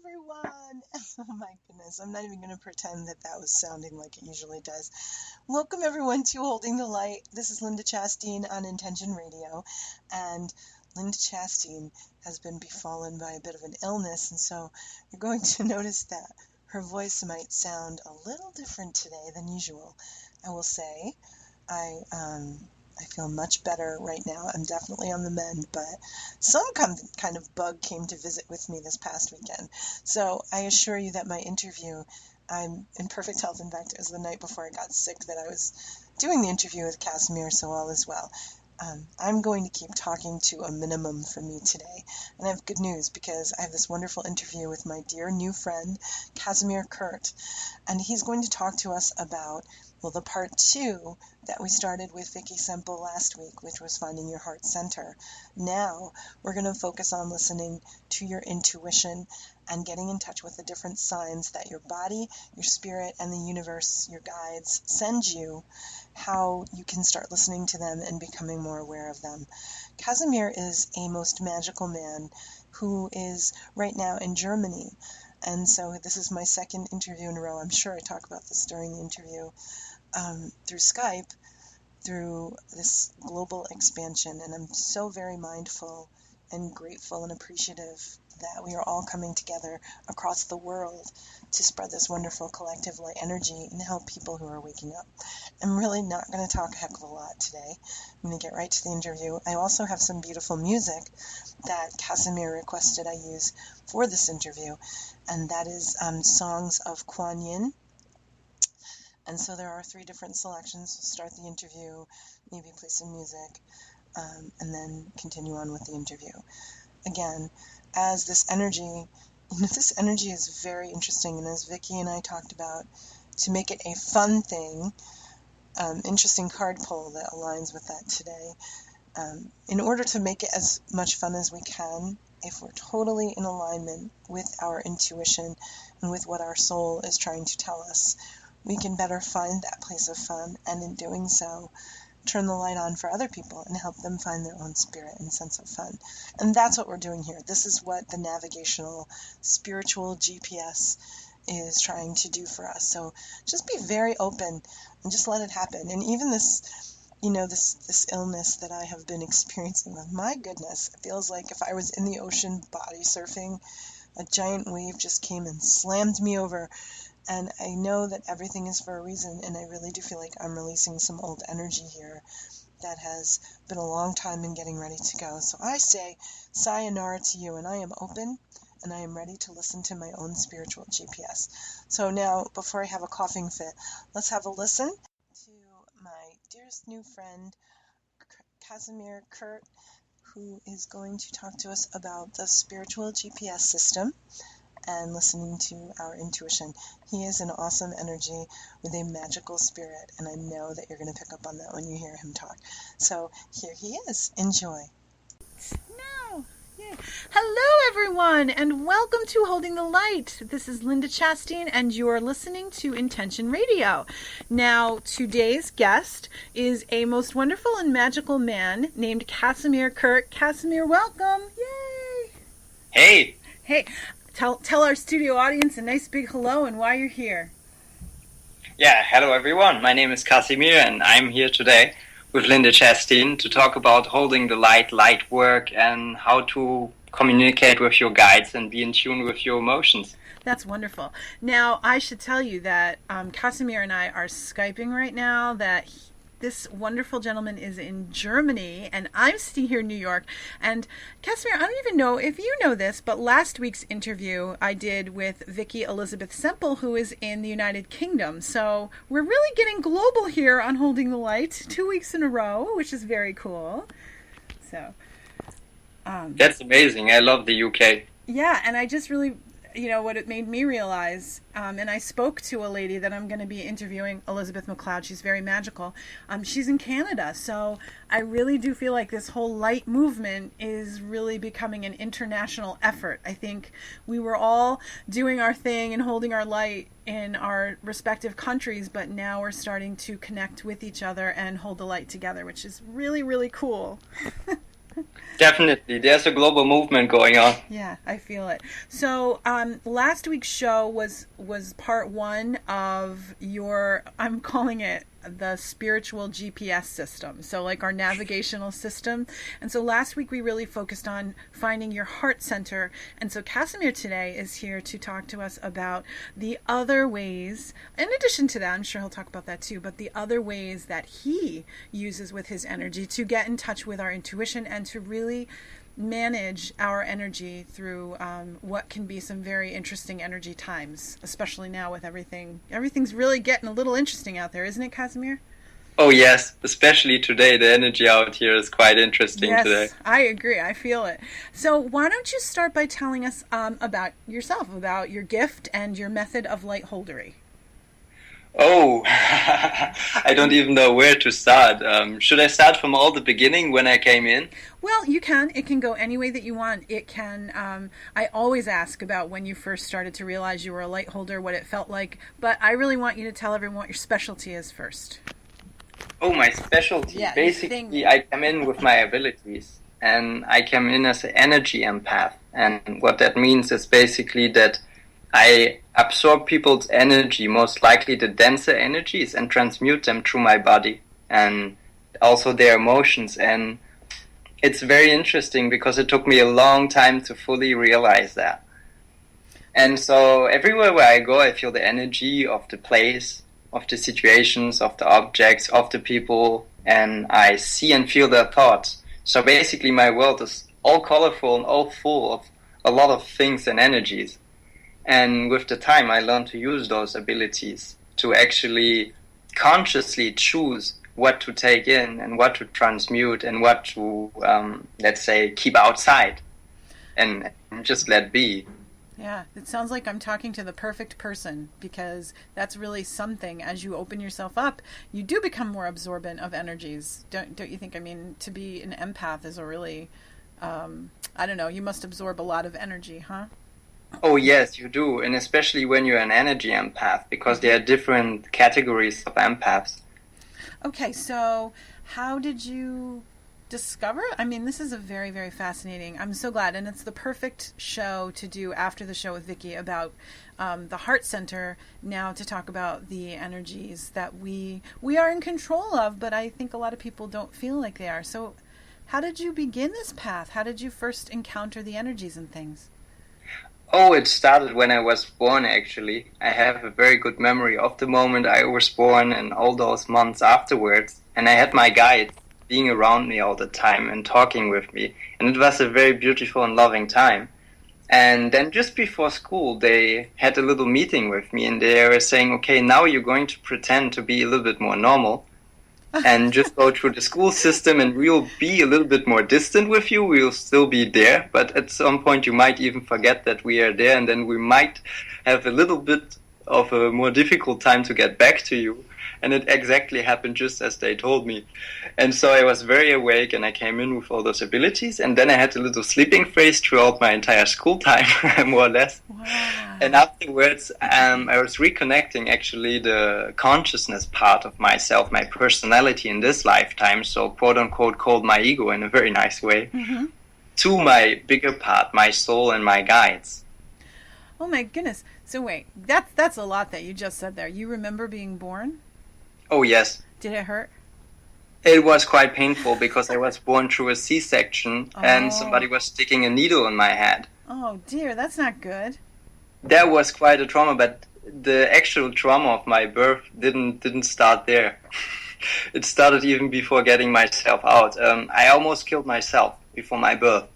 everyone. Oh my goodness, I'm not even going to pretend that that was sounding like it usually does. Welcome everyone to Holding the Light. This is Linda Chasteen on Intention Radio, and Linda Chasteen has been befallen by a bit of an illness, and so you're going to notice that her voice might sound a little different today than usual. I will say, I feel much better right now. I'm definitely on the mend, but some kind of bug came to visit with me this past weekend. So I assure you that my interview, I'm in perfect health. In fact, it was the night before I got sick that I was doing the interview with Kasimir, so all is well. I'm going to keep talking to a minimum for me today. And I have good news because I have this wonderful interview with my dear new friend, Kasimir Kurt. And he's going to talk to us about, well, the part 2 that we started with Vicky Semple last week, which was finding your heart center. Now we're going to focus on listening to your intuition and getting in touch with the different signs that your body, your spirit, and the universe, your guides, send you, how you can start listening to them and becoming more aware of them. Kasimir is a most magical man who is right now in Germany. And so this is my second interview in a row. I'm sure I talk about this during the interview through Skype, through this global expansion. And I'm so very mindful and grateful and appreciative that we are all coming together across the world to spread this wonderful collective light energy and help people who are waking up. I'm really not going to talk a heck of a lot today. I'm going to get right to the interview. I also have some beautiful music that Kasimir requested I use for this interview, and that is songs of Kuan Yin. And so there are 3 different selections. We'll start the interview, maybe play some music, and then continue on with the interview. Again, as this energy is very interesting, and as Vicky and I talked about, to make it a fun thing, interesting card pull that aligns with that today. In order to make it as much fun as we can, if we're totally in alignment with our intuition and with what our soul is trying to tell us, we can better find that place of fun, and in doing so, turn the light on for other people and help them find their own spirit and sense of fun. And that's what we're doing here. This is what the navigational spiritual GPS is trying to do for us. So just be very open and just let it happen. And even this, this illness that I have been experiencing with, my goodness, it feels like if I was in the ocean body surfing, a giant wave just came and slammed me over. And I know that everything is for a reason, and I really do feel like I'm releasing some old energy here that has been a long time in getting ready to go. So I say sayonara to you, and I am open, and I am ready to listen to my own spiritual GPS. So now, before I have a coughing fit, let's have a listen to my dearest new friend, Kasimir Kurt, who is going to talk to us about the spiritual GPS system and listening to our intuition. He is an awesome energy with a magical spirit, and I know that you're going to pick up on that when you hear him talk. So here he is. Enjoy. No. Yeah. Hello, everyone, and welcome to Holding the Light. This is Linda Chasteen, and you are listening to Intention Radio. Now, today's guest is a most wonderful and magical man named Kasimir Kurt. Kasimir, welcome. Yay. Hey. Hey. Tell our studio audience a nice big hello and why you're here. Yeah, hello everyone. My name is Kasimir, and I'm here today with Linda Chasteen to talk about holding the light work, and how to communicate with your guides and be in tune with your emotions. That's wonderful. Now, I should tell you that Kasimir and I are Skyping right now, that this wonderful gentleman is in Germany, and I'm sitting here in New York. And Kasimir, I don't even know if you know this, but last week's interview I did with Vicky Elizabeth Semple, who is in the United Kingdom. So we're really getting global here on Holding the Light, 2 weeks in a row, which is very cool. So that's amazing. I love the UK. Yeah, and I just really, what it made me realize, and I spoke to a lady that I'm going to be interviewing, Elizabeth McLeod. She's very magical. She's in Canada, so I really do feel like this whole light movement is really becoming an international effort. I think we were all doing our thing and holding our light in our respective countries, but now we're starting to connect with each other and hold the light together, which is really, really cool. Definitely, there's a global movement going on. Yeah, I feel it. So, last week's show was part one of your. I'm calling it the spiritual GPS system. So, like our navigational system. And so, last week we really focused on finding your heart center. And so, Kasimir today is here to talk to us about the other ways. In addition to that, I'm sure he'll talk about that too. But the other ways that he uses with his energy to get in touch with our intuition and to really manage our energy through what can be some very interesting energy times, especially now with everything. Everything's really getting a little interesting out there, isn't it, Kasimir? Oh yes, especially today. The energy out here is quite interesting today. Yes, I agree. I feel it. So why don't you start by telling us about yourself, about your gift and your method of light holdery? Oh, I don't even know where to start. Should I start from all the beginning when I came in? Well, you can. It can go any way that you want. It can. I always ask about when you first started to realize you were a light holder, what it felt like. But I really want you to tell everyone what your specialty is first. Oh, my specialty. Yeah, Basically, I come in with my abilities, and I come in as an energy empath. And what that means is basically that I absorb people's energy, most likely the denser energies, and transmute them through my body and also their emotions. And it's very interesting because it took me a long time to fully realize that. And so everywhere where I go, I feel the energy of the place, of the situations, of the objects, of the people, and I see and feel their thoughts. So basically my world is all colorful and all full of a lot of things and energies. And with the time, I learned to use those abilities to actually consciously choose what to take in and what to transmute and what to, let's say, keep outside and just let be. Yeah, it sounds like I'm talking to the perfect person because that's really something. As you open yourself up, you do become more absorbent of energies. Don't you think? I mean, to be an empath is a really, I don't know, you must absorb a lot of energy, huh? Oh yes, you do, and especially when you're an energy empath, because there are different categories of empaths. Okay, so how did you discover? I mean, this is a very, very fascinating. I'm so glad, and it's the perfect show to do after the show with Vicky about the heart center. Now to talk about the energies that we are in control of, but I think a lot of people don't feel like they are. So, how did you begin this path? How did you first encounter the energies and things? Oh, it started when I was born, actually. I have a very good memory of the moment I was born and all those months afterwards. And I had my guide being around me all the time and talking with me. And it was a very beautiful and loving time. And then just before school, they had a little meeting with me and they were saying, okay, now you're going to pretend to be a little bit more normal. And just go through the school system and we'll be a little bit more distant with you. We'll still be there, but at some point you might even forget that we are there and then we might have a little bit of a more difficult time to get back to you. And it exactly happened just as they told me. And so I was very awake and I came in with all those abilities. And then I had a little sleeping phase throughout my entire school time, more or less. Wow. And afterwards, I was reconnecting actually the consciousness part of myself, my personality in this lifetime. So quote unquote called my ego in a very nice way, to my bigger part, my soul and my guides. Oh my goodness. So wait, that's a lot that you just said there. You remember being born? Oh, yes. Did it hurt? It was quite painful because I was born through a C-section and somebody was sticking a needle in my head. Oh dear, that's not good. That was quite a trauma, but the actual trauma of my birth didn't start there. It started even before getting myself out. I almost killed myself before my birth.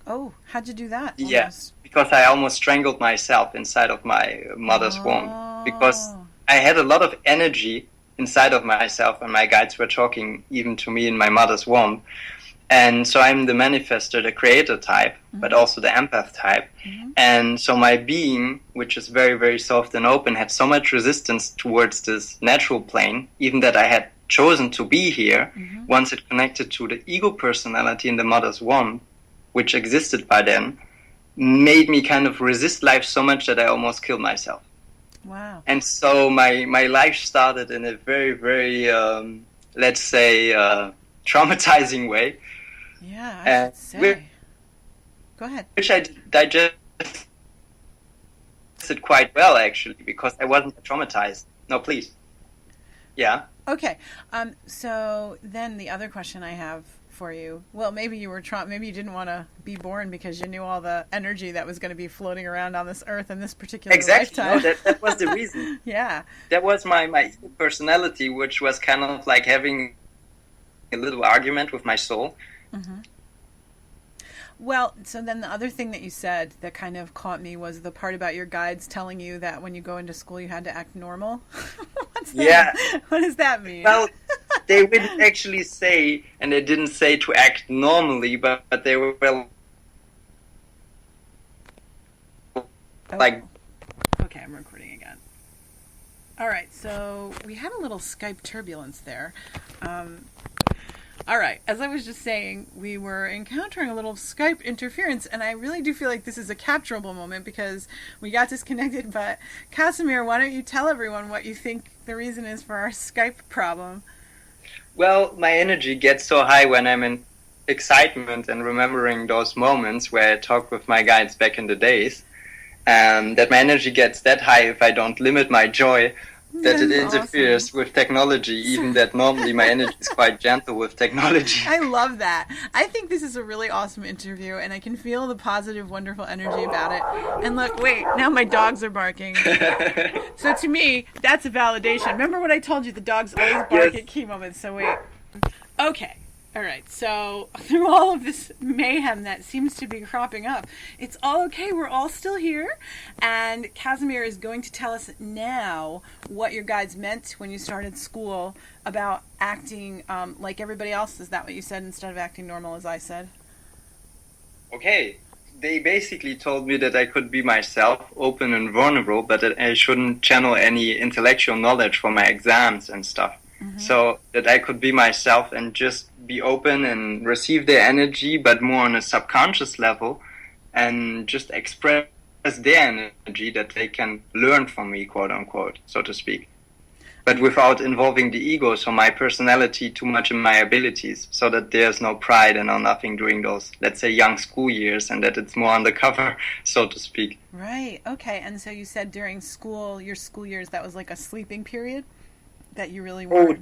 Oh, how'd you do that? Yes, because I almost strangled myself inside of my mother's womb. Because I had a lot of energy inside of myself, and my guides were talking even to me in my mother's womb. And so I'm the manifestor, the creator type, but also the empath type. And so my being, which is very, very soft and open, had so much resistance towards this natural plane, even that I had chosen to be here, once it connected to the ego personality in the mother's womb, which existed by then, made me kind of resist life so much that I almost killed myself. Wow. And so my life started in a very, very, let's say, traumatizing way, Yeah, I should say. Go ahead. Which I digested quite well, actually, because I wasn't traumatized. No, please. Yeah. Okay. So then the other question I have for you, well, maybe you were maybe you didn't want to be born because you knew all the energy that was going to be floating around on this earth in this particular lifetime. No, that was the reason. Yeah. That was my personality, which was kind of like having a little argument with my soul. Mm-hmm. Well, so then the other thing that you said that kind of caught me was the part about your guides telling you that when you go into school you had to act normal. What's that? Yeah. What does that mean? Well, they didn't actually say, and they didn't say to act normally, but they were like... Okay, I'm recording again. All right, so we had a little Skype turbulence there. All right, as I was just saying, we were encountering a little Skype interference, and I really do feel like this is a capturable moment because we got disconnected. But Kasimir, why don't you tell everyone what you think the reason is for our Skype problem? Well, my energy gets so high when I'm in excitement and remembering those moments where I talked with my guides back in the days, that my energy gets that high if I don't limit my joy, that it interferes with technology, even that normally my energy is quite gentle with technology. I love that. I think this is a really awesome interview, and I can feel the positive, wonderful energy about it. And look, wait, now my dogs are barking. So to me, that's a validation. Remember what I told you, the dogs always bark at key moments, so wait. Okay. All right, so through all of this mayhem that seems to be cropping up, it's all okay. We're all still here. And Kasimir is going to tell us now what your guides meant when you started school about acting like everybody else. Is that what you said instead of acting normal, as I said? Okay. They basically told me that I could be myself, open and vulnerable, but that I shouldn't channel any intellectual knowledge for my exams and stuff. Mm-hmm. So that I could be myself and just be open and receive their energy, but more on a subconscious level, and just express their energy that they can learn from me, quote unquote, so to speak. But without involving the ego, so my personality too much in my abilities, so that there's no pride and no nothing during those, let's say, young school years, and that it's more undercover, so to speak. Right, okay. And so you said during school, your school years, that was like a sleeping period? That you really were?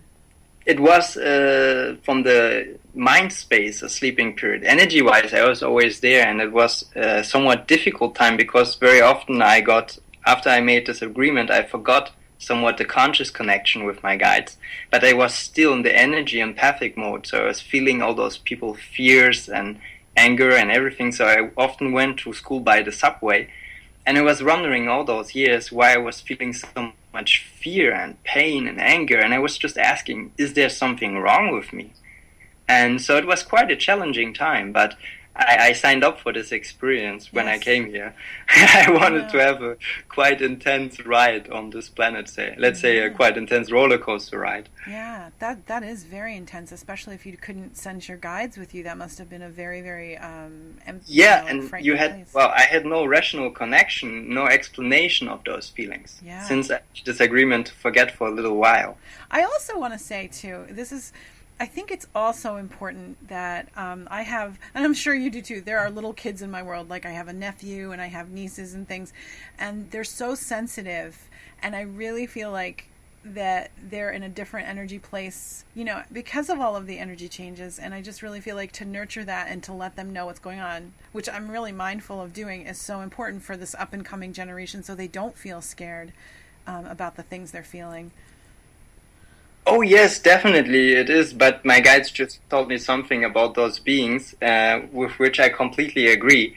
It was from the mind space, a sleeping period. Energy-wise, I was always there, and it was a somewhat difficult time because very often after I made this agreement, I forgot somewhat the conscious connection with my guides. But I was still in the energy empathic mode, so I was feeling all those people fears and anger and everything, so I often went to school by the subway. And I was wondering all those years why I was feeling so much fear and pain and anger. And I was just asking, is there something wrong with me? And so it was quite a challenging time. But I signed up for this experience when I came here. I wanted to have a quite intense ride on this planet, let's say a quite intense roller coaster ride. Yeah, that is very intense, especially if you couldn't send your guides with you. That must have been a very, very and you had place. Well, I had no rational connection, no explanation of those feelings. Yeah. Since I had this agreement to forget for a little while. I also want to say too, I think it's also important that I have, and I'm sure you do too, there are little kids in my world, like I have a nephew and I have nieces and things, and they're so sensitive, and I really feel like that they're in a different energy place, because of all of the energy changes, and I just really feel like to nurture that and to let them know what's going on, which I'm really mindful of doing, is so important for this up-and-coming generation so they don't feel scared about the things they're feeling. Oh yes, definitely it is, but my guides just told me something about those beings with which I completely agree.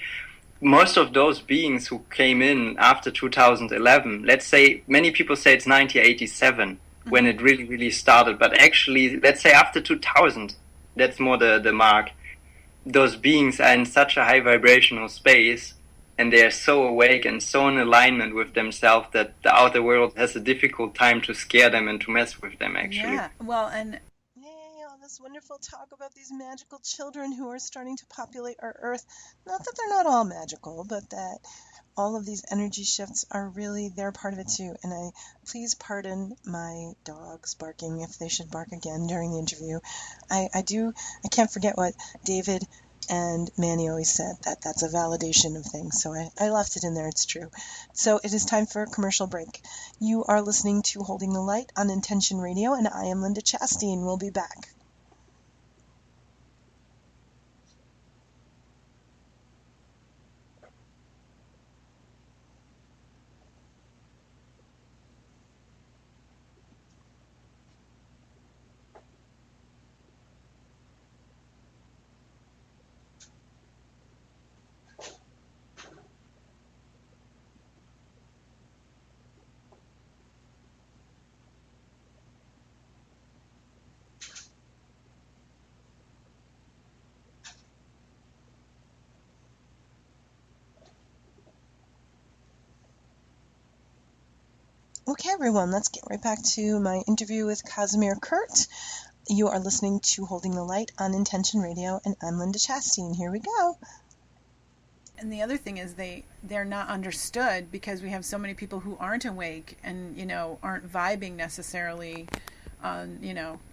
Most of those beings who came in after 2011, let's say, many people say it's 1987 when it really, really started, but actually, let's say after 2000, that's more the mark. Those beings are in such a high vibrational space, and they are so awake and so in alignment with themselves that the outer world has a difficult time to scare them and to mess with them, actually. Yeah, well, and all this wonderful talk about these magical children who are starting to populate our Earth. Not that they're not all magical, but that all of these energy shifts are really, they're part of it too. And please pardon my dogs barking if they should bark again during the interview. I can't forget what David and Manny always said, that that's a validation of things. So I left it in there. It's true. So it is time for a commercial break. You are listening to Holding the Light on Intention Radio, and I am Linda Chasteen. We'll be back. Okay, everyone, let's get right back to my interview with Kasimir Kurt. You are listening to Holding the Light on Intention Radio, and I'm Linda Chasteen. Here we go. And the other thing is they're not understood because we have so many people who aren't awake and, aren't vibing necessarily on,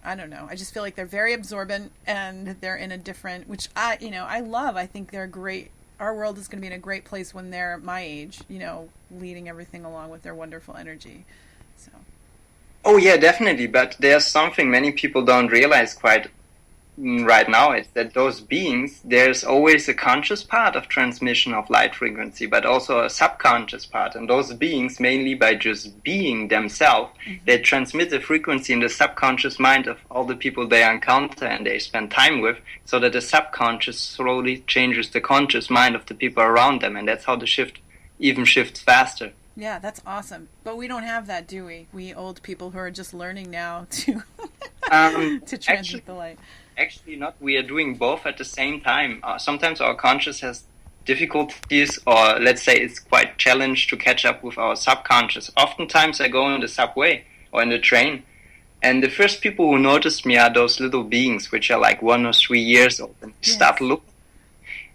I don't know. I just feel like they're very absorbent and they're in a different, which I love. I think they're great. Our world is going to be in a great place when they're my age, leading everything along with their wonderful energy. So. Oh yeah, definitely. But there's something many people don't realize quite right now is that those beings, there's always a conscious part of transmission of light frequency, but also a subconscious part. And those beings, mainly by just being themselves, they transmit the frequency in the subconscious mind of all the people they encounter and they spend time with, so that the subconscious slowly changes the conscious mind of the people around them. And that's how the shift even shifts faster. Yeah, that's awesome. But we don't have that, do we? We old people who are just learning now to to transmit the light. Actually not. We are doing both at the same time. Sometimes our conscious has difficulties, or let's say it's quite challenged to catch up with our subconscious. Oftentimes I go in the subway or in the train, and the first people who notice me are those little beings, which are like 1 or 3 years old. And start looking.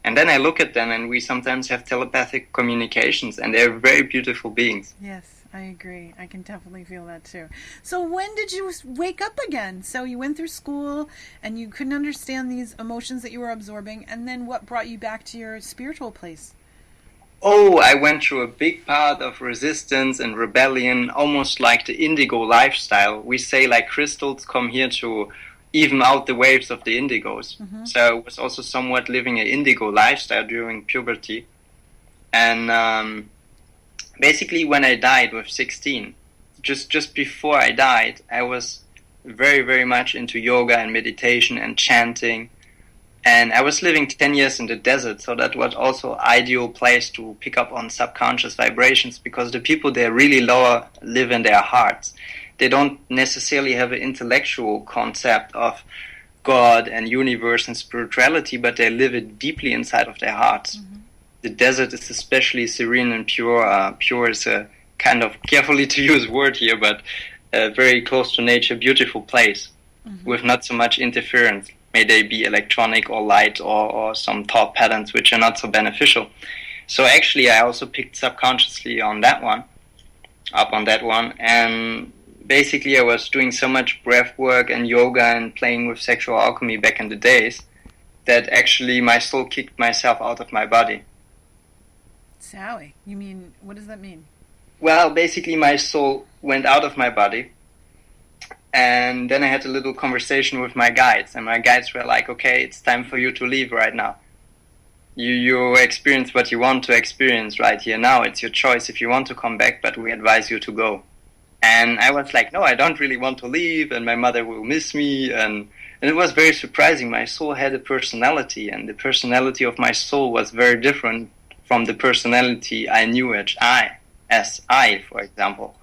And then I look at them, and we sometimes have telepathic communications, and they're very beautiful beings. Yes, I agree. I can definitely feel that too. So when did you wake up again? So you went through school, and you couldn't understand these emotions that you were absorbing, and then what brought you back to your spiritual place? Oh, I went through a big part of resistance and rebellion, almost like the indigo lifestyle. We say like crystals come here to even out the waves of the indigos. So I was also somewhat living an indigo lifestyle during puberty. And basically when I died with 16, just before I died, I was very, very much into yoga and meditation and chanting. And I was living 10 years in the desert, so that was also ideal place to pick up on subconscious vibrations, because the people there really lower live in their hearts. They don't necessarily have an intellectual concept of God and universe and spirituality, but they live it deeply inside of their hearts. The desert is especially serene and pure. Pure is a kind of, carefully to use word here, but a very close to nature, beautiful place with not so much interference. May they be electronic or light or some thought patterns which are not so beneficial. So actually I also picked subconsciously on that one, and basically I was doing so much breath work and yoga and playing with sexual alchemy back in the days that actually my soul kicked myself out of my body. Sally, you mean, what does that mean? Well, basically my soul went out of my body, and then I had a little conversation with my guides, and my guides were like, okay, it's time for you to leave right now. You experience what you want to experience right here now. It's your choice if you want to come back, but we advise you to go. And I was like, no, I don't really want to leave, and my mother will miss me. And it was very surprising. My soul had a personality, and the personality of my soul was very different from the personality I knew as I, for example.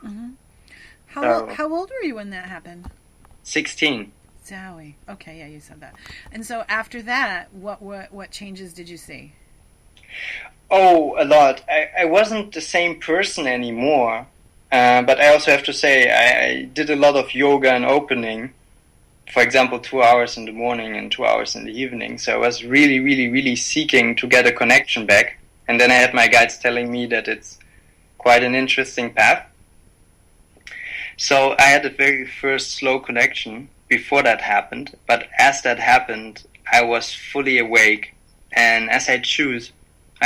How old were you when that happened? 16. Zowie. Okay, yeah, you said that. And so after that, what changes did you see? Oh, a lot. I wasn't the same person anymore. But I also have to say I did a lot of yoga and opening, for example, 2 hours in the morning and 2 hours in the evening. So I was really, really, really seeking to get a connection back. And then I had my guides telling me that it's quite an interesting path. So I had the very first slow connection before that happened, but as that happened, I was fully awake, and as I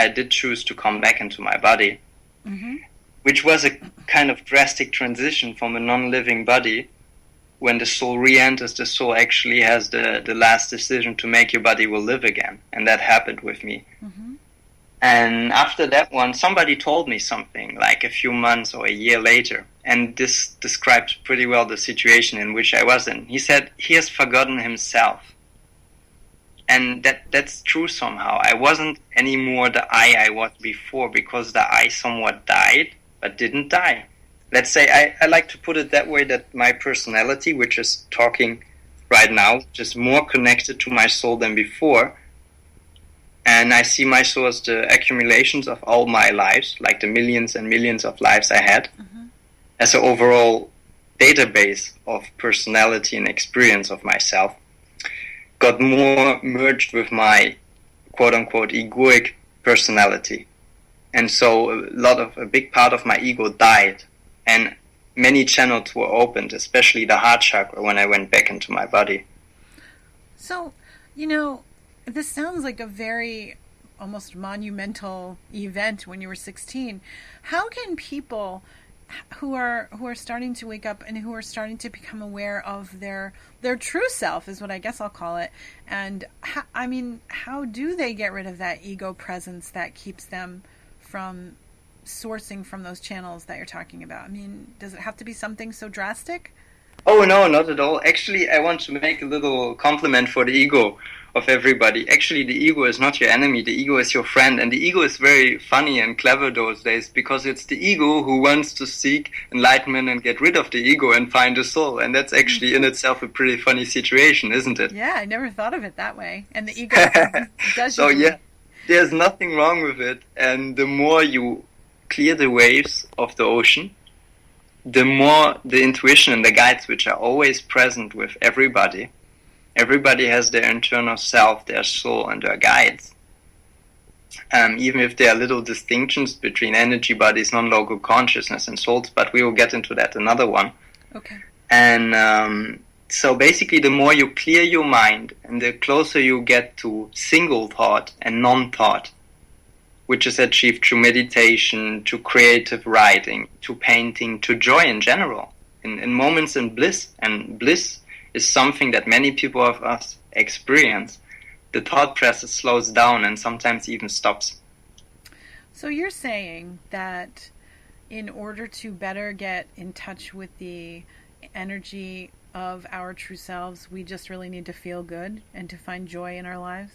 did choose to come back into my body, which was a kind of drastic transition from a non-living body. When the soul re-enters, the soul actually has the last decision to make your body will live again, and that happened with me. And after that one, somebody told me something like a few months or a year later, and this describes pretty well the situation in which I was in. He said he has forgotten himself. And that's true somehow. I wasn't anymore the I was before, because the I somewhat died, but didn't die. Let's say, I like to put it that way, that my personality, which is talking right now, is more connected to my soul than before. And I see my soul as the accumulations of all my lives, like the millions and millions of lives I had, as an overall database of personality and experience of myself, got more merged with my quote-unquote egoic personality. And so a big part of my ego died, and many channels were opened, especially the heart chakra, when I went back into my body. So, this sounds like a very almost monumental event when you were 16. How can people who are starting to wake up and who are starting to become aware of their true self, is what I guess I'll call it, and how do they get rid of that ego presence that keeps them from sourcing from those channels that you're talking about? I mean, does it have to be something so drastic? Oh, no, not at all. Actually, I want to make a little compliment for the ego of everybody. Actually, the ego is not your enemy. The ego is your friend. And the ego is very funny and clever those days, because it's the ego who wants to seek enlightenment and get rid of the ego and find the soul. And that's actually in itself a pretty funny situation, isn't it? Yeah, I never thought of it that way. And the ego does So, yeah, there's nothing wrong with it. And the more you clear the waves of the ocean, the more the intuition and the guides, which are always present with everybody has their internal self, their soul, and their guides. Even if there are little distinctions between energy bodies, non-local consciousness, and souls, but we will get into that another one. Okay. And so basically, the more you clear your mind, and the closer you get to single thought and non-thought, which is achieved through meditation, to creative writing, to painting, to joy in general, in moments in bliss. And bliss is something that many people of us experience. The thought process slows down and sometimes even stops. So you're saying that in order to better get in touch with the energy of our true selves, we just really need to feel good and to find joy in our lives?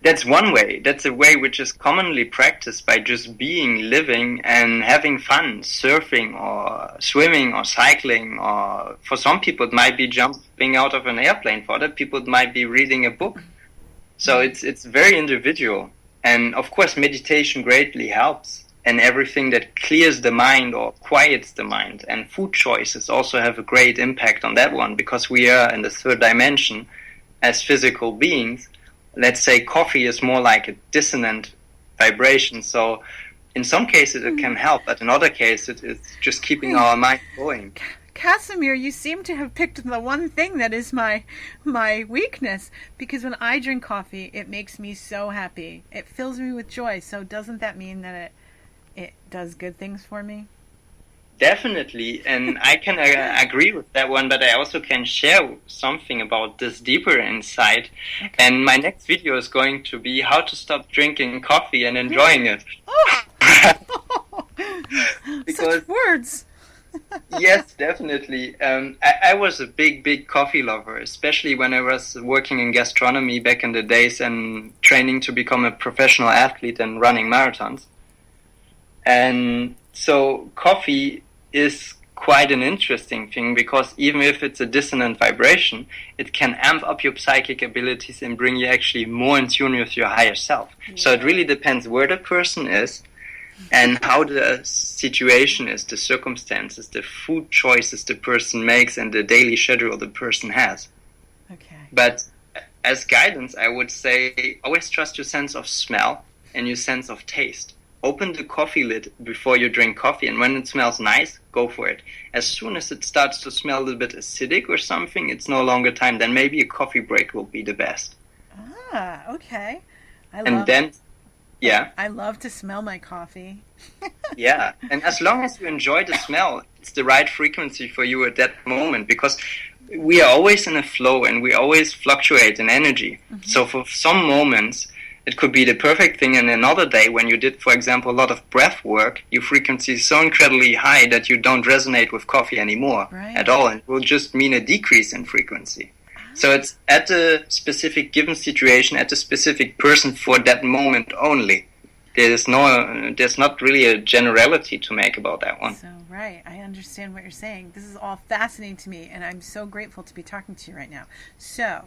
That's one way. That's a way which is commonly practiced by just being, living, and having fun, surfing or swimming or cycling. Or for some people it might be jumping out of an airplane. For other people it might be reading a book. So it's very individual. And of course meditation greatly helps, and everything that clears the mind or quiets the mind. And food choices also have a great impact on that one, because we are in the third dimension as physical beings. Let's say coffee is more like a dissonant vibration. So in some cases it can help, but in other cases it's just keeping our mind going. Kasimir, you seem to have picked the one thing that is my weakness, because when I drink coffee, it makes me so happy. It fills me with joy. So doesn't that mean that it does good things for me? Definitely, and I can agree with that one, but I also can share something about this deeper insight. Okay. And my next video is going to be how to stop drinking coffee and enjoying it. Oh. Because, such words! Yes, definitely. I was a big coffee lover, especially when I was working in gastronomy back in the days and training to become a professional athlete and running marathons. And so coffee is quite an interesting thing, because even if it's a dissonant vibration, it can amp up your psychic abilities and bring you actually more in tune with your higher self. Yeah. So it really depends where the person is and how the situation is, the circumstances, the food choices the person makes, and the daily schedule the person has. Okay. But as guidance, I would say always trust your sense of smell and your sense of taste. Open the coffee lid before you drink coffee, and when it smells nice, go for it. As soon as it starts to smell a little bit acidic or something, it's no longer time. Then maybe a coffee break will be the best. Ah, okay. Yeah. I love to smell my coffee. Yeah, and as long as you enjoy the smell, it's the right frequency for you at that moment, because we are always in a flow and we always fluctuate in energy. Mm-hmm. So for some moments, it could be the perfect thing, and another day when you did, for example, a lot of breath work, your frequency is so incredibly high that you don't resonate with coffee anymore at all, and it will just mean a decrease in frequency. So it's at a specific given situation, at a specific person for that moment only. There's not really a generality to make about that one. So, right. I understand what you're saying. This is all fascinating to me, and I'm so grateful to be talking to you right now. So,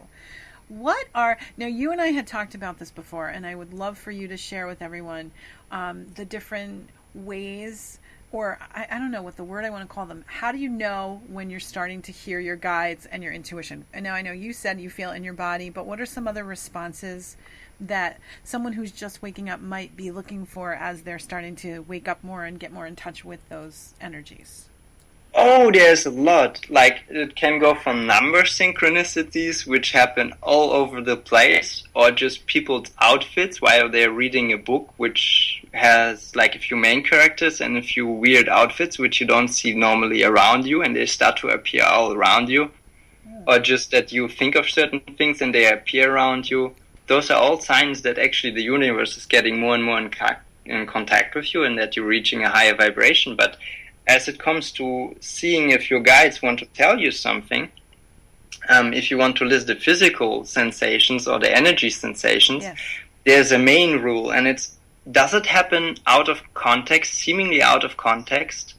now you and I had talked about this before, and I would love for you to share with everyone the different ways, or I don't know what the word I want to call them. How do you know when you're starting to hear your guides and your intuition? And now I know you said you feel it in your body, but what are some other responses that someone who's just waking up might be looking for as they're starting to wake up more and get more in touch with those energies? Oh, there's a lot. Like, it can go from number synchronicities, which happen all over the place, or just people's outfits while they're reading a book, which has like a few main characters and a few weird outfits, which you don't see normally around you, and they start to appear all around you. Or just that you think of certain things and they appear around you. Those are all signs that actually the universe is getting more and more in contact with you, and that you're reaching a higher vibration. But as it comes to seeing if your guides want to tell you something, if you want to list the physical sensations or the energy sensations, there's a main rule, and it's, does it happen out of context, seemingly out of context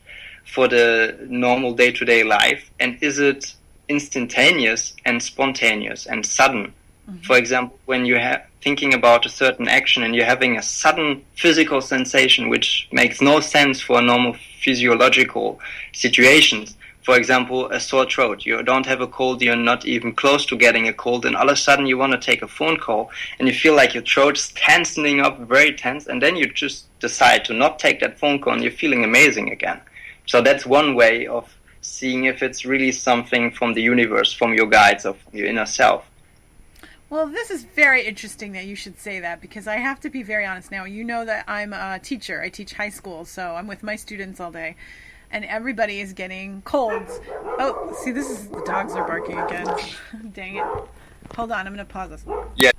for the normal day-to-day life, and is it instantaneous and spontaneous and sudden? Mm-hmm. For example, when you're thinking about a certain action and you're having a sudden physical sensation which makes no sense for normal physiological situations. For example, a sore throat. You don't have a cold, you're not even close to getting a cold, and all of a sudden you want to take a phone call and you feel like your throat's tensing up, very tense, and then you just decide to not take that phone call and you're feeling amazing again. So that's one way of seeing if it's really something from the universe, from your guides, or from your inner self. Well, this is very interesting that you should say that, because I have to be very honest now. You know that I'm a teacher. I teach high school, so I'm with my students all day. And everybody is getting colds. Oh, see, the dogs are barking again. Dang it. Hold on, I'm going to pause this. Yeah.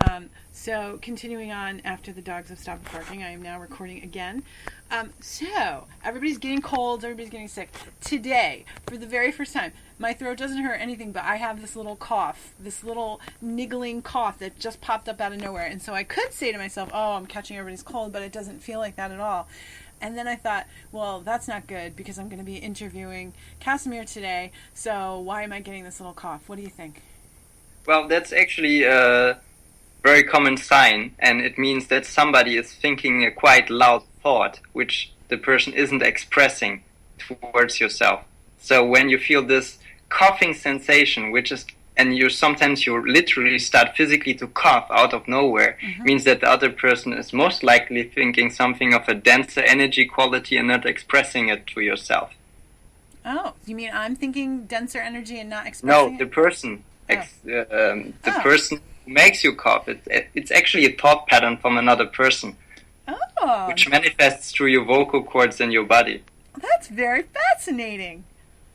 So, continuing on after the dogs have stopped barking, I am now recording again. So, everybody's getting colds, everybody's getting sick. Today, for the very first time, my throat doesn't hurt anything, but I have this little cough, this little niggling cough that just popped up out of nowhere. And so I could say to myself, oh, I'm catching everybody's cold, but it doesn't feel like that at all. And then I thought, well, that's not good, because I'm going to be interviewing Kasimir today, so why am I getting this little cough? What do you think? Well, that's actually a very common sign, and it means that somebody is thinking a quite loud thought, which the person isn't expressing towards yourself. So when you feel this coughing sensation, and you literally start physically to cough out of nowhere, means that the other person is most likely thinking something of a denser energy quality and not expressing it to yourself. Oh, you mean I'm thinking denser energy and not expressing it? No, the person. Person who makes you cough. It's actually a thought pattern from another person. Oh. Which manifests through your vocal cords and your body. That's very fascinating.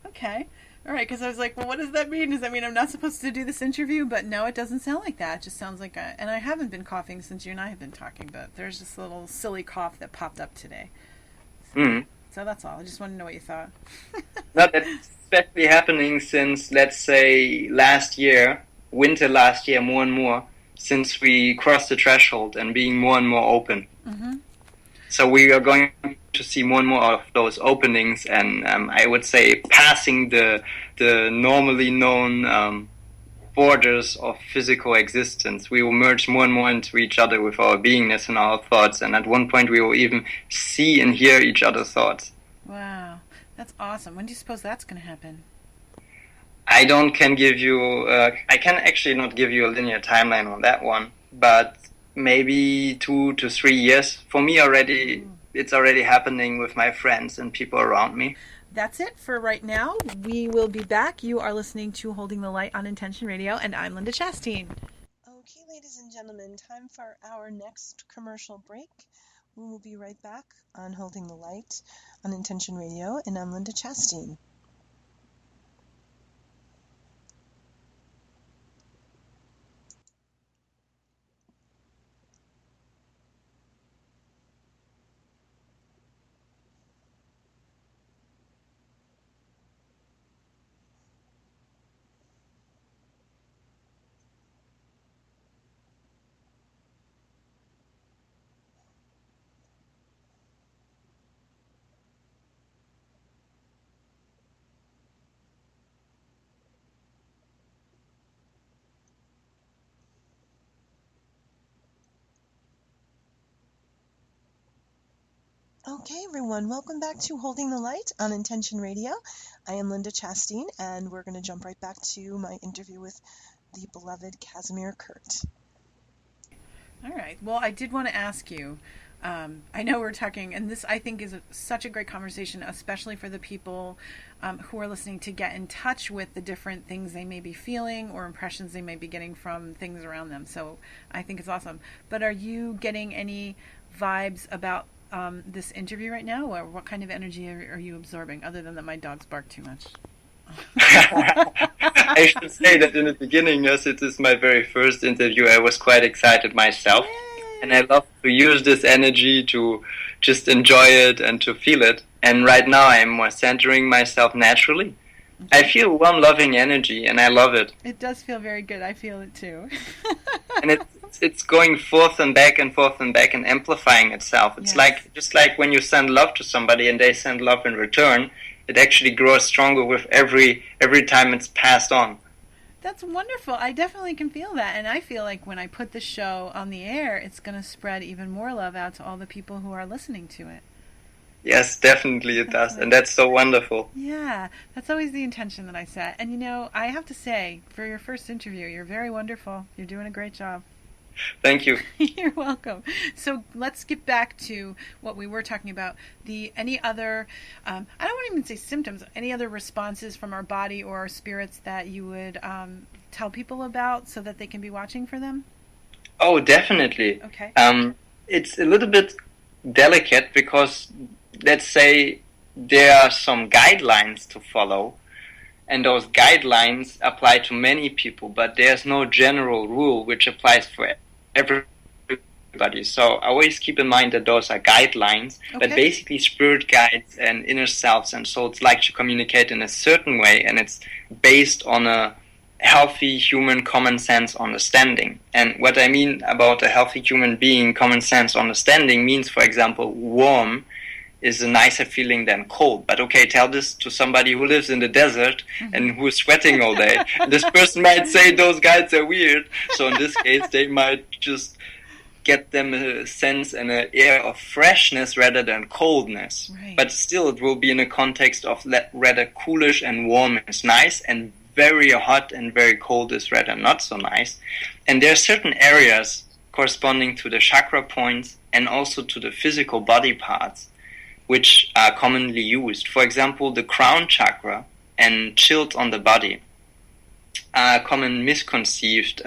Okay. All right, because I was like, well, what does that mean? Does that mean I'm not supposed to do this interview? But no, it doesn't sound like that. It just sounds like and I haven't been coughing since you and I have been talking, but there's this little silly cough that popped up today. So that's all. I just wanted to know what you thought. No, that's especially happening since, let's say, winter last year, more and more, since we crossed the threshold and being more and more open. Mm-hmm. So we are going to see more and more of those openings, and I would say passing the normally known borders of physical existence. We will merge more and more into each other with our beingness and our thoughts, and at one point we will even see and hear each other's thoughts. Wow, that's awesome. When do you suppose that's going to happen? I can actually not give you a linear timeline on that one, but maybe 2 to 3 years. For me already, it's already happening with my friends and people around me. That's it for right now. We will be back. You are listening to Holding the Light on Intention Radio, and I'm Linda Chasteen. Okay, ladies and gentlemen, time for our next commercial break. We will be right back on Holding the Light on Intention Radio, and I'm Linda Chasteen. Okay, everyone, welcome back to Holding the Light on Intention Radio. I am Linda Chasteen, and we're going to jump right back to my interview with the beloved Kasimir Kurt. All right. Well, I did want to ask you, I know we're talking, and this I think is such a great conversation, especially for the people who are listening, to get in touch with the different things they may be feeling or impressions they may be getting from things around them. So I think it's awesome. But are you getting any vibes about this interview right now, or what kind of energy are you absorbing, other than that my dogs bark too much? I should say that in the beginning, as it is my very first interview, I was quite excited myself. Yay! And I love to use this energy to just enjoy it and to feel it. And right now I'm more centering myself naturally. I feel warm, loving energy, and I love it. It does feel very good. I feel it too. And it's going forth and back and forth and back and amplifying itself. It's just like when you send love to somebody and they send love in return, it actually grows stronger with every time it's passed on. That's wonderful. I definitely can feel that. And I feel like when I put the show on the air, it's going to spread even more love out to all the people who are listening to it. Yes, definitely it does. And that's so wonderful. Yeah, that's always the intention that I set. And, you know, I have to say, for your first interview, you're very wonderful. You're doing a great job. Thank you. You're welcome. So let's get back to what we were talking about. Any other, I don't want to even say symptoms, any other responses from our body or our spirits that you would tell people about so that they can be watching for them? Oh, definitely. Okay. It's a little bit delicate because, let's say, there are some guidelines to follow. And those guidelines apply to many people, but there's no general rule which applies for everybody. So always keep in mind that those are guidelines, but basically spirit guides and inner selves and souls like to communicate in a certain way, and it's based on a healthy human common sense understanding. And what I mean about a healthy human being common sense understanding means, for example, warm is a nicer feeling than cold. But okay, tell this to somebody who lives in the desert and who is sweating all day. This person might say those guys are weird. So in this case, they might just get them a sense and an air of freshness rather than coldness. Right. But still, it will be in a context of rather coolish and warm is nice, and very hot and very cold is rather not so nice. And there are certain areas corresponding to the chakra points and also to the physical body parts which are commonly used. For example, the crown chakra and chills on the body are a common misconceived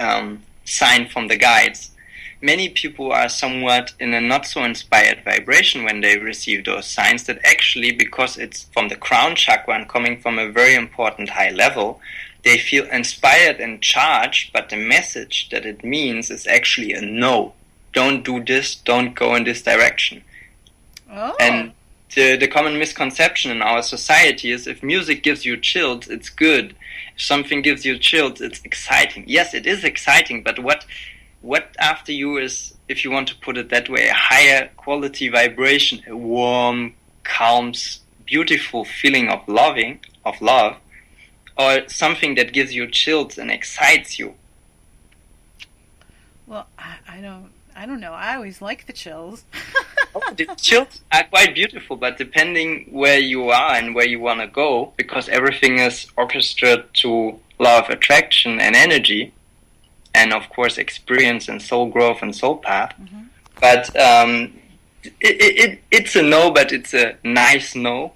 sign from the guides. Many people are somewhat in a not so inspired vibration when they receive those signs, that actually, because it's from the crown chakra and coming from a very important high level, they feel inspired and charged, but the message that it means is actually a no. Don't do this, don't go in this direction. Oh. And the common misconception in our society is if music gives you chills, it's good. If something gives you chills, it's exciting. Yes, it is exciting, but what after you is, if you want to put it that way, a higher quality vibration, a warm, calm, beautiful feeling of love, or something that gives you chills and excites you? Well, I don't know. I always like the chills. The chills are quite beautiful, but depending where you are and where you want to go, because everything is orchestrated to law of attraction and energy, and of course experience and soul growth and soul path. Mm-hmm. But it's a no, but it's a nice no.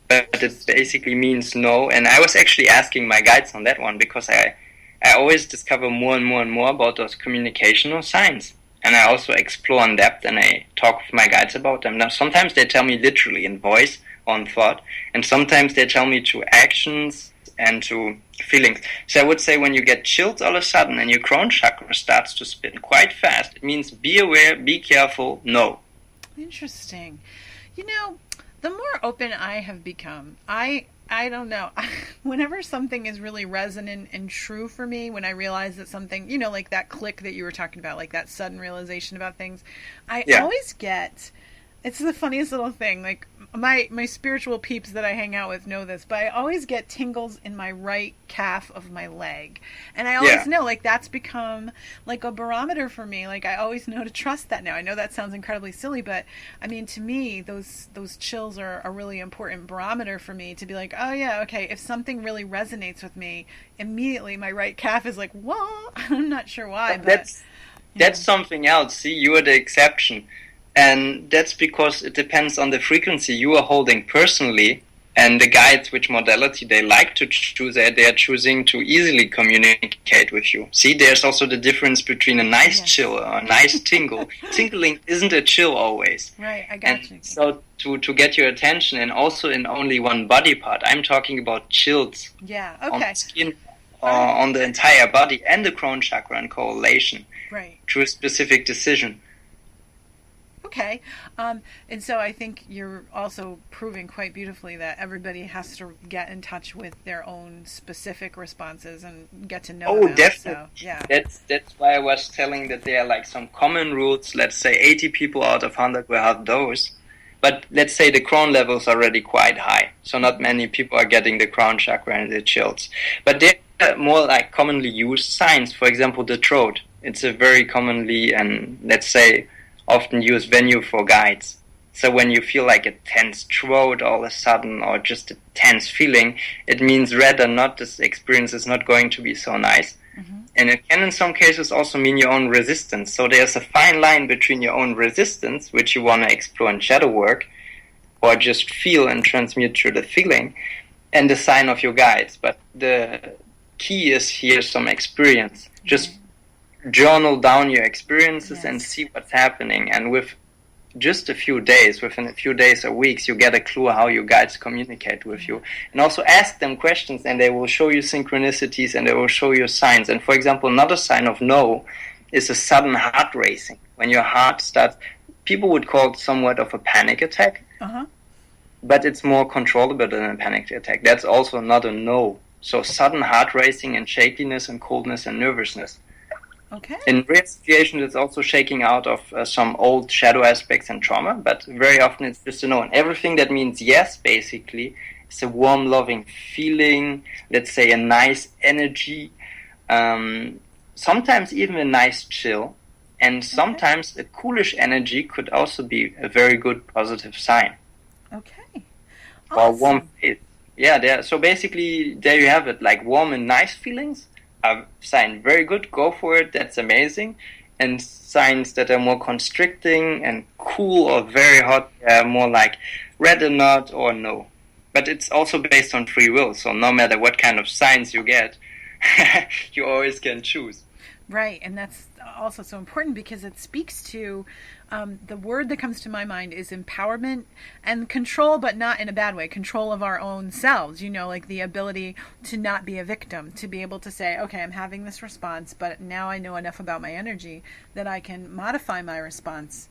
But it basically means no. And I was actually asking my guides on that one because I always discover more and more and more about those communicational signs. And I also explore in depth and I talk with my guides about them. Now, sometimes they tell me literally in voice or in thought, and sometimes they tell me through actions and to feelings. So I would say when you get chills all of a sudden and your crown chakra starts to spin quite fast, it means be aware, be careful, no. Interesting. You know, the more open I have become, I don't know. Whenever something is really resonant and true for me, when I realize that something, you know, like that click that you were talking about, like that sudden realization about things, I always get, it's the funniest little thing. Like my spiritual peeps that I hang out with know this, but I always get tingles in my right calf of my leg. And I always know, like, that's become like a barometer for me. Like, I always know to trust that now. I know that sounds incredibly silly, but I mean, to me, those chills are a really important barometer for me to be like, oh yeah, okay, if something really resonates with me, immediately my right calf is like, whoa. I'm not sure why, but that's something else. See, you are the exception. And that's because it depends on the frequency you are holding personally, and the guides which modality they like to choose. They are choosing to easily communicate with you. See, there's also the difference between a nice chill or a nice tingle. Tingling isn't a chill always. Right, I got you. So to get your attention, and also in only one body part, I'm talking about chills. Yeah, okay. On the skin, on the entire body, and the crown chakra in correlation. Right. To a specific decision. Okay. And so I think you're also proving quite beautifully that everybody has to get in touch with their own specific responses and get to know them. Definitely. So, yeah. That's why I was telling that there are like some common rules. Let's say 80 people out of 100 will have those. But let's say the crown level is already quite high. So not many people are getting the crown chakra and the chills. But there are more like commonly used signs. For example, the throat. It's a very commonly and let's say often used venue for guides. So when you feel like a tense throat all of a sudden or just a tense feeling, it means rather not this experience is not going to be so nice. Mm-hmm. And it can in some cases also mean your own resistance. So there's a fine line between your own resistance, which you want to explore in shadow work, or just feel and transmute through the feeling, and the sign of your guides. But the key is here some experience. Mm-hmm. Just journal down your experiences and see what's happening, and with just within a few days or weeks, you get a clue how your guides communicate with you. And also ask them questions, and they will show you synchronicities and they will show you signs. And for example, another sign of no is a sudden heart racing. When your heart starts, people would call it somewhat of a panic attack, but it's more controllable than a panic attack. That's also not a no. So sudden heart racing and shakiness and coldness and nervousness. Okay. In rare situations, it's also shaking out of some old shadow aspects and trauma, but very often it's just a no. And everything that means yes, basically, is a warm, loving feeling, let's say a nice energy, sometimes even a nice chill, and sometimes a coolish energy could also be a very good positive sign. Okay. Awesome. Or warm faith. Yeah, so basically, there you have it, like warm and nice feelings. Sign very good, go for it, that's amazing. And signs that are more constricting and cool or very hot are more like rather not or no. But it's also based on free will, so no matter what kind of signs you get, you always can choose. Right, and that's also so important because it speaks to the word that comes to my mind is empowerment and control, but not in a bad way. Control of our own selves, like the ability to not be a victim, to be able to say, okay, I'm having this response, but now I know enough about my energy that I can modify my response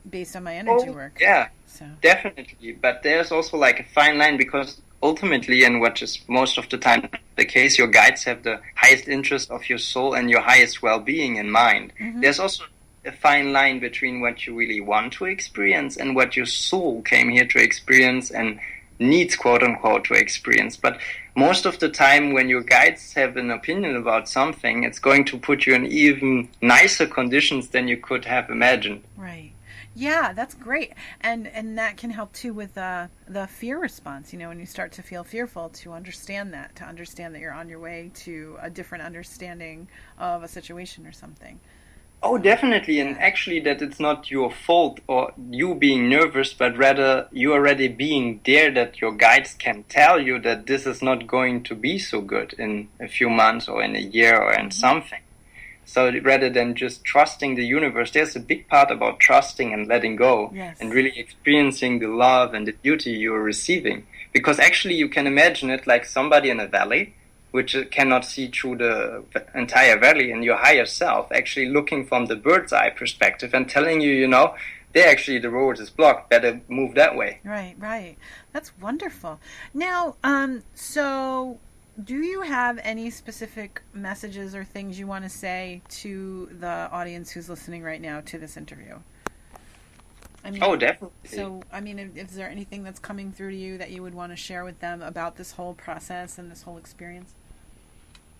based on my energy work. Yeah, so. Definitely. But there's also like a fine line because ultimately, and what is most of the time the case, your guides have the highest interest of your soul and your highest well-being in mind. Mm-hmm. There's also a fine line between what you really want to experience and what your soul came here to experience and needs, quote-unquote, to experience. But most of the time when your guides have an opinion about something, it's going to put you in even nicer conditions than you could have imagined. Right. Yeah, that's great, and that can help too with the fear response. When you start to feel fearful, to understand that you're on your way to a different understanding of a situation or something. Oh, So, definitely. And yeah, actually, that it's not your fault or you being nervous, but rather you already being there, that your guides can tell you that this is not going to be so good in a few months or in a year or in hmm, something. So rather than just trusting the universe, there's a big part about trusting and letting go and yes, really experiencing the love and the beauty you're receiving. Because actually, you can imagine it like somebody in a valley, which cannot see through the entire valley, and your higher self actually looking from the bird's eye perspective and telling you, they actually, the road is blocked, better move that way. right, right. That's wonderful. Now, so do you have any specific messages or things you want to say to the audience who's listening right now to this interview? I Oh, mean, definitely. so I mean, if is there anything that's coming through to you that you would want to share with them about this whole process and this whole experience?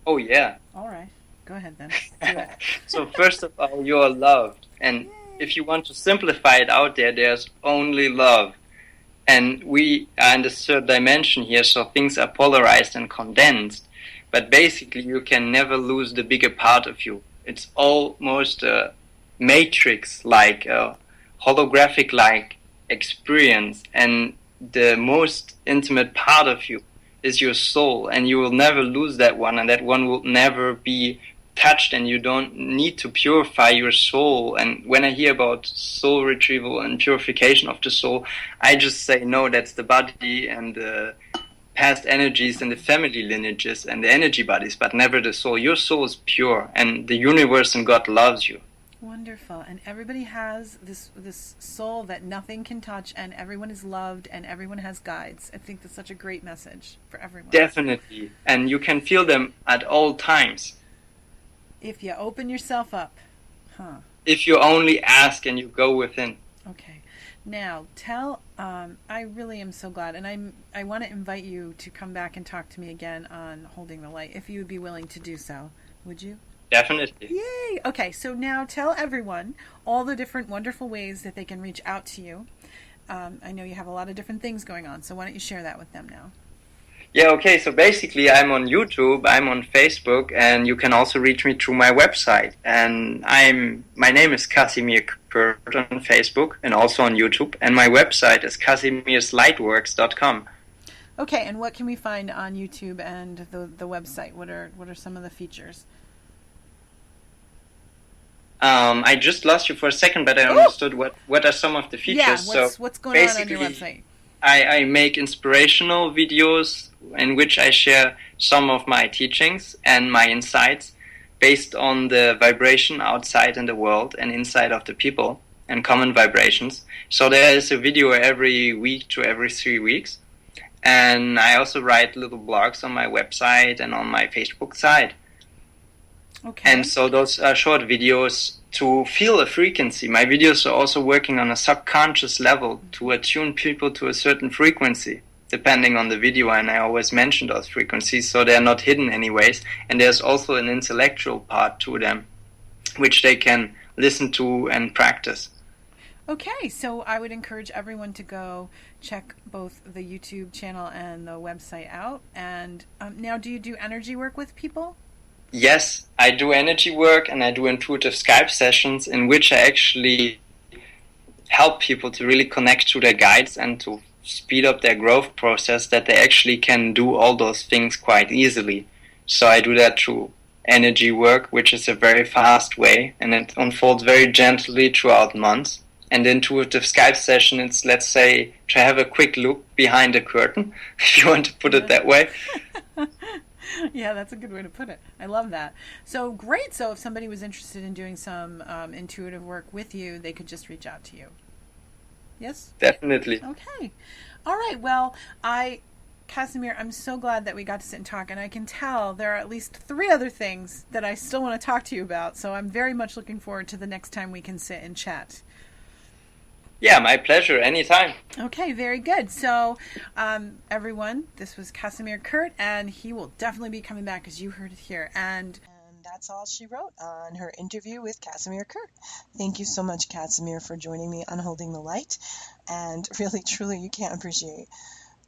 Oh, yeah. All right, go ahead then. Do it. So first of all, you're loved. And if you want to simplify it out there, there's only love. And we are in the third dimension here, so things are polarized and condensed. But basically, you can never lose the bigger part of you. It's almost a matrix-like, a holographic-like experience. And the most intimate part of you is your soul. And you will never lose that one. And that one will never be touched, and you don't need to purify your soul. And when I hear about soul retrieval and purification of the soul, I just say, no, that's the body and the past energies and the family lineages and the energy bodies, but never the soul. Your soul is pure, and the universe and God loves you. Wonderful. And everybody has this soul that nothing can touch, and everyone is loved, and everyone has guides. I think that's such a great message for everyone. Definitely. And you can feel them at all times. If you open yourself up. Huh. If you only ask and you go within. Okay. Now, I really am so glad, and I want to invite you to come back and talk to me again on Holding the Light, if you would be willing to do so. Would you? Definitely. Yay! Okay, so now tell everyone all the different wonderful ways that they can reach out to you. I know you have a lot of different things going on, so why don't you share that with them now? Yeah, okay, so basically I'm on YouTube, I'm on Facebook, and you can also reach me through my website. And my name is Kasimir Kurt on Facebook and also on YouTube, and my website is kasimir'slightworks.com. Okay, and what can we find on YouTube and the website? What are some of the features? I just lost you for a second, but I understood what are some of the features. Yeah, So what's going on your basically, website? I make inspirational videos in which I share some of my teachings and my insights based on the vibration outside in the world and inside of the people and common vibrations. So there is a video every week to every 3 weeks. And I also write little blogs on my website and on my Facebook side. Okay. And so those are short videos to feel a frequency. My videos are also working on a subconscious level to attune people to a certain frequency, depending on the video. And I always mention those frequencies, so they're not hidden anyways. And there's also an intellectual part to them, which they can listen to and practice. Okay, so I would encourage everyone to go check both the YouTube channel and the website out. And now, do you do energy work with people? Yes, I do energy work and I do intuitive Skype sessions in which I actually help people to really connect to their guides and to speed up their growth process, that they actually can do all those things quite easily. So I do that through energy work, which is a very fast way, and it unfolds very gently throughout months. And the intuitive Skype session, it's, let's say, to have a quick look behind the curtain, if you want to put it that way. Yeah, that's a good way to put it. I love that. So great. So if somebody was interested in doing some intuitive work with you, they could just reach out to you. Yes? Definitely. Okay. All right. Well, Kasimir, I'm so glad that we got to sit and talk, and I can tell there are at least 3 other things that I still want to talk to you about. So I'm very much looking forward to the next time we can sit and chat. Yeah, my pleasure. Anytime. Okay, very good. So, everyone, this was Kasimir Kurt, and he will definitely be coming back, as you heard it here. And And that's all she wrote on her interview with Kasimir Kurt. Thank you so much, Kasimir, for joining me on Holding the Light. And really, truly, you can't appreciate.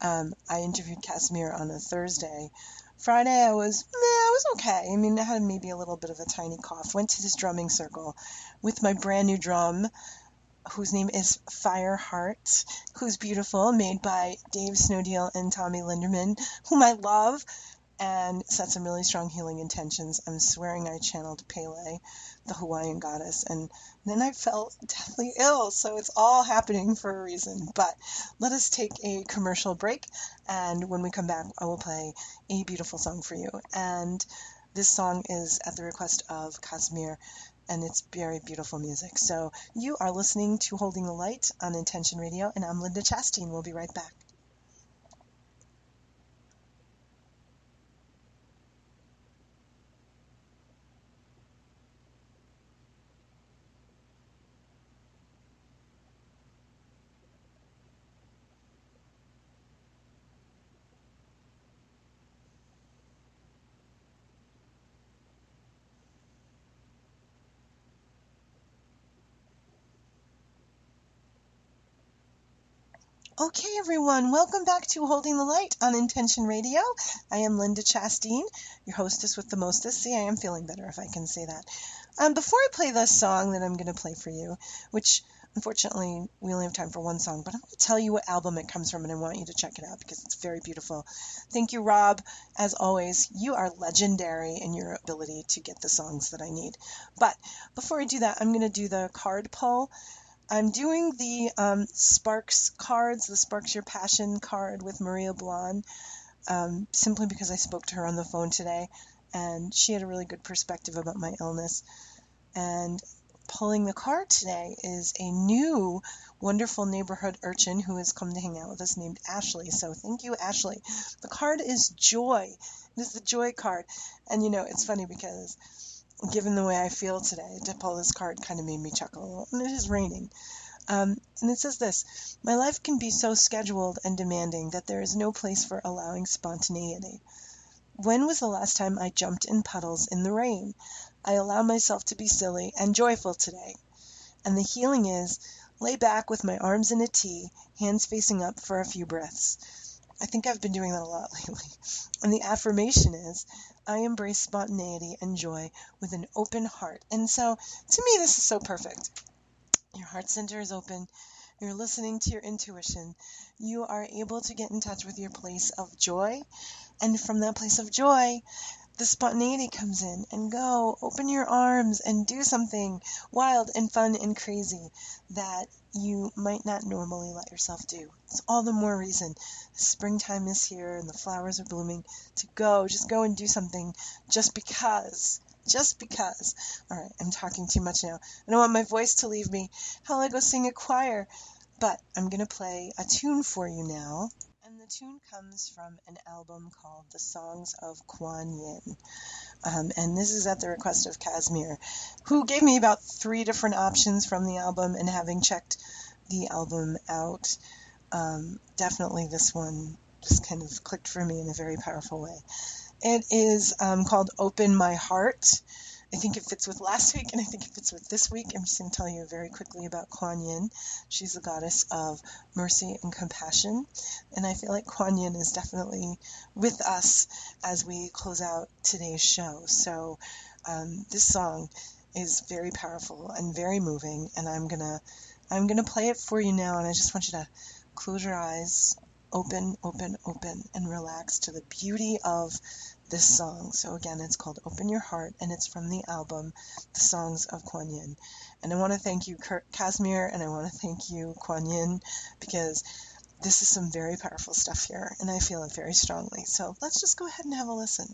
I interviewed Kasimir on a Thursday. Friday, I was okay. I mean, I had maybe a little bit of a tiny cough. Went to this drumming circle with my brand new drum, whose name is Fireheart, who's beautiful, made by Dave Snowdeal and Tommy Linderman, whom I love, and set some really strong healing intentions. I'm swearing I channeled Pele, the Hawaiian goddess, and then I felt deathly ill, so it's all happening for a reason. But let us take a commercial break, and when we come back, I will play a beautiful song for you. And this song is at the request of Kasimir, and it's very beautiful music. So you are listening to Holding the Light on Intention Radio, and I'm Linda Chasteen. We'll be right back. Okay, everyone, welcome back to Holding the Light on Intention Radio. I am Linda Chasteen, your hostess with the mostest. See, I am feeling better if I can say that. Before I play this song that I'm going to play for you, which unfortunately we only have time for one song, but I'm going to tell you what album it comes from, and I want you to check it out because it's very beautiful. Thank you, Rob. As always, you are legendary in your ability to get the songs that I need. But before I do that, I'm going to do the card pull. I'm doing the Sparks cards, the Sparks Your Passion card with Maria Blon, simply because I spoke to her on the phone today, and she had a really good perspective about my illness. And pulling the card today is a new wonderful neighborhood urchin who has come to hang out with us named Ashley. So thank you, Ashley. The card is Joy. It is the Joy card. And, you know, it's funny because given the way I feel today, to pull this card kind of made me chuckle a little. And it is raining. And it says this: my life can be so scheduled and demanding that there is no place for allowing spontaneity. When was the last time I jumped in puddles in the rain? I allow myself to be silly and joyful today. And the healing is, lay back with my arms in a T, hands facing up for a few breaths. I think I've been doing that a lot lately. And the affirmation is, I embrace spontaneity and joy with an open heart. And so, to me, this is so perfect. Your heart center is open. You're listening to your intuition. You are able to get in touch with your place of joy. And from that place of joy, the spontaneity comes in. And go, open your arms and do something wild and fun and crazy that you might not normally let yourself do. It's all the more reason. Springtime is here and the flowers are blooming to go. Just go and do something just because. Just because. All right, I'm talking too much now. I don't want my voice to leave me. How will I go sing a choir? But I'm going to play a tune for you now. And the tune comes from an album called The Songs of Kuan Yin. And this is at the request of Kasimir, who gave me about 3 different options from the album, and having checked the album out, definitely this one just kind of clicked for me in a very powerful way. It is called Open My Heart. I think it fits with last week, and I think it fits with this week. I'm just going to tell you very quickly about Kuan Yin. She's the goddess of mercy and compassion, and I feel like Kuan Yin is definitely with us as we close out today's show. So this song is very powerful and very moving, and I'm gonna play it for you now, and I just want you to close your eyes, open, and relax to the beauty of this song. So again, it's called Open Your Heart, and it's from the album The Songs of Kuan Yin. And I want to thank you, Kasimir, and I want to thank you, Kuan Yin, because this is some very powerful stuff here, and I feel it very strongly. So let's just go ahead and have a listen.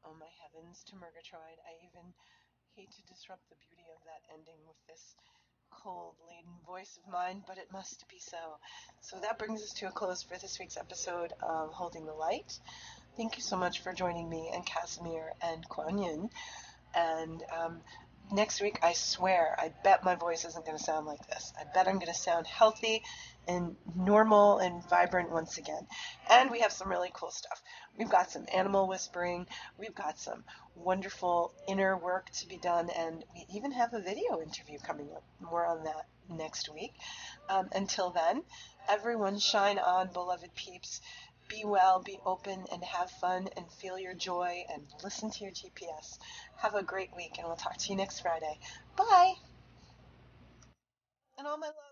Oh my heavens, to Murgatroyd. I even hate to disrupt the beauty of that ending with this cold, laden voice of mine, but it must be so. So that brings us to a close for this week's episode of Holding the Light. Thank you so much for joining me and Kasimir and Kuan Yin. And next week, I swear, I bet my voice isn't going to sound like this. I bet I'm going to sound healthy and normal and vibrant once again. And we have some really cool stuff. We've got some animal whispering. We've got some wonderful inner work to be done. And we even have a video interview coming up. More on that next week. Until then, everyone shine on, beloved peeps. Be well, be open, and have fun, and feel your joy, and listen to your GPS. Have a great week, and we'll talk to you next Friday. Bye! And all my love.